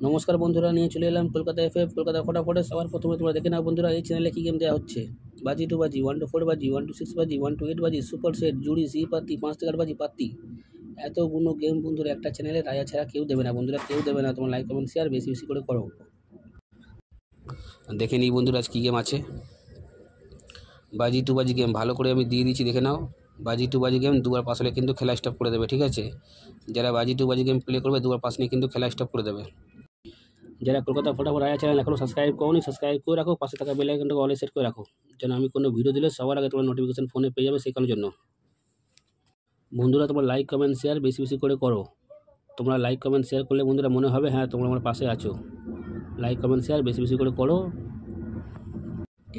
নমস্কার বন্ধুরা, নিয়ে চলে এলাম কলকাতা এফএফ কলকাতা ফটাফটে। সবার প্রথমে তোমরা দেখে নাও বন্ধুরা, এই চ্যানেলে কী গেম দেওয়া হচ্ছে। বাজি টু বাজি, 1 to 4 বাজি, 1 to 6 বাজি, 1 to 8 বাজি, সুপার সেট, জুড়ি, সি পাত্তি, 5 থেকে 8 বাজি পাত্তি। এতগুলো গেম বন্ধুরা একটা চ্যানেলে রাজা ছাড়া কেউ দেবে না বন্ধুরা, কেউ দেবে না। তোমার লাইক কমেন্ট শেয়ার বেশি বেশি করে করো। দেখে নিই বন্ধুরা আজ কী গেম আছে। বাজি টু বাজি গেম ভালো করে আমি দিয়ে দিচ্ছি, দেখে নাও। বাজি টু বাজি গেম দুবার পাস হলে কিন্তু খেলা স্টপ করে দেবে, ঠিক আছে। যারা বাজি টু বাজি গেম প্লে করবে দুবার পাস নিয়ে কিন্তু খেলা স্টপ করে দেবে। যারা কলকাতা ফটাফট রাজা চ্যানেল এখনও সাবস্ক্রাইব করোনি, সাবস্ক্রাইব করে রাখো। পাশে থাকা বেল আইকনটাকে অলে সেট করে রাখো, যেন আমি কোনো ভিডিও দিলে সবার আগে তোমার নোটিফিকেশন ফোনে পেয়ে যাবে, সেখানের জন্য। বন্ধুরা তোমরা লাইক কমেন্ট শেয়ার বেশি বেশি করে করো। তোমরা লাইক কমেন্ট শেয়ার করলে বন্ধুরা মনে হবে হ্যাঁ তোমরা আমার পাশে আছো। লাইক কমেন্ট শেয়ার বেশি বেশি করে করো।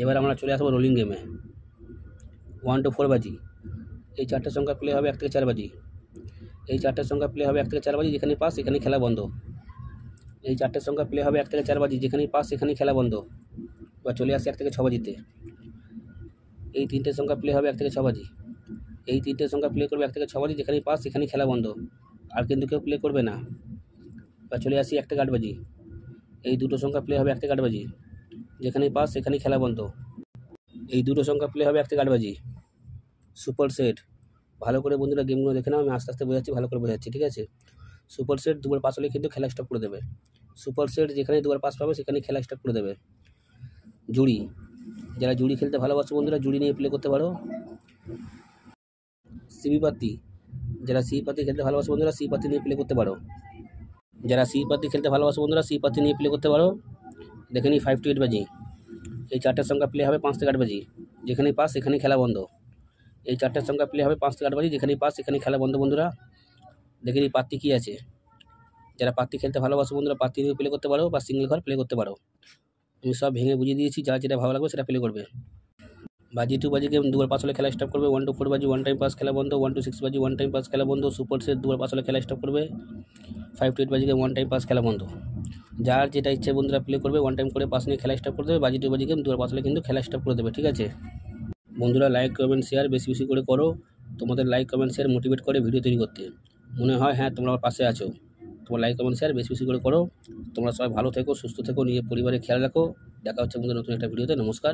এবার আমরা চলে আসবো রোলিং গেমে। 1 to 4 বাজি, এই চারটে সংখ্যা প্লে হবে 1 থেকে 4 বাজি। এই চারটে সংখ্যা প্লে হবে 1 থেকে 4 বাজি, যেখানে পাস সেখানে খেলা বন্ধ। এই চারটে সংখ্যা প্লে হবে 1 থেকে 4 বাজি, যেখানেই পাস সেখানেই খেলা বন্ধ। এবার চলে আসে 1 থেকে 6 বাজিতে। এই তিনটে সংখ্যা প্লে হবে 1 থেকে 6 বাজি। এই তিনটে সংখ্যা প্লে করবে 1 থেকে 6 বাজি, যেখানেই পাস সেখানেই খেলা বন্ধ। আর কিন্তু কেউ প্লে করবে না। এবার চলে আসি 1 থেকে 8 বাজি। এই দুটো সংখ্যা প্লে হবে 1 থেকে 8 বাজি, যেখানেই পাস সেখানেই খেলা বন্ধ। এই দুটো সংখ্যা প্লে হবে 1 থেকে 8 বাজি। সুপার সেট, ভালো করে বন্ধুরা গেমগুলো দেখে নাও, আমি আস্তে আস্তে বোঝাচ্ছি, ভালো করে বোঝাচ্ছি, ঠিক আছে। সুপার সেট দুবার পাস হলে কিন্তু খেলা স্টপ করে দেবে। সুপার সেট যেখানে দুবার পাস পাবে সেখানে খেলা স্টপ করে দেবে। জুড়ি, যারা জুড়ি খেলতে ভালোবাসো বন্ধুরা জুড়ি নিয়ে প্লে করতে পারো। সিবি পাত্তি, যারা সি পাতি খেলতে ভালোবাসো বন্ধুরা সি পাতি নিয়ে প্লে করতে পারো। যারা সি পাতি খেলতে ভালোবাসো বন্ধুরা সি পাতি নিয়ে প্লে করতে পারো। দেখে নিই 5 to 8 বাজি। এই চারটের সংখ্যা প্লে হবে 5 থেকে 8 বাজি, যেখানেই পাস সেখানেই খেলা বন্ধ। এই চারটের সংখ্যা প্লে হবে 5 থেকে 8 বাজি, যেখানেই পাস সেখানেই খেলা বন্ধ বন্ধুরা। দেখে নিই পাত্তি কী আছে। যারা পাত্তি খেলতে ভালোবাসো বন্ধুরা পাত্তি নিয়ে প্লে করতে পারো বা সিঙ্গেল ঘর প্লে করতে পারো। আমি সব ভেঙে বুঝিয়ে দিয়েছি, যার যেটা ভালো লাগবে সেটা প্লে করবে। বাজি টু বাজি গেম দুবার পাস হলে খেলা স্টপ করবে। 1 to 4 বাজি 1 টাইম পাস খেলা বন্ধ। 1 to 6 বাজি 1 টাইম পাস খেলা বন্ধ। সুপার সেট দুবার পাস হলে খেলা স্টপ করবে। 5 to 8 বাজি গেম 1 টাইম পাস খেলা বন্ধ। যার যেটা ইচ্ছে বন্ধুরা প্লে করবে, 1 টাইম করে পাস নিয়ে খেলা স্টপ করে দেবে। বাজি টু বাজি গেম দুবার পাস হলে কিন্তু খেলা স্টপ করে দেবে, ঠিক আছে। বন্ধুরা লাইক কমেন্ট শেয়ার বেশি বেশি করে করো। তোমাদের লাইক কমেন্ট শেয়ার মোটিভেট করে ভিডিও তৈরি করতে। মনে হয় হ্যাঁ তোমরা আমার পাশে আছো। তোমার লাইক কমেন্ট শেয়ার বেশি বেশি করে করো। তোমরা সবাই ভালো থেকো, সুস্থ থেকো, নিজের পরিবারের খেয়াল রাখো। দেখা হচ্ছে বন্ধুরা নতুন একটা ভিডিওতে। নমস্কার।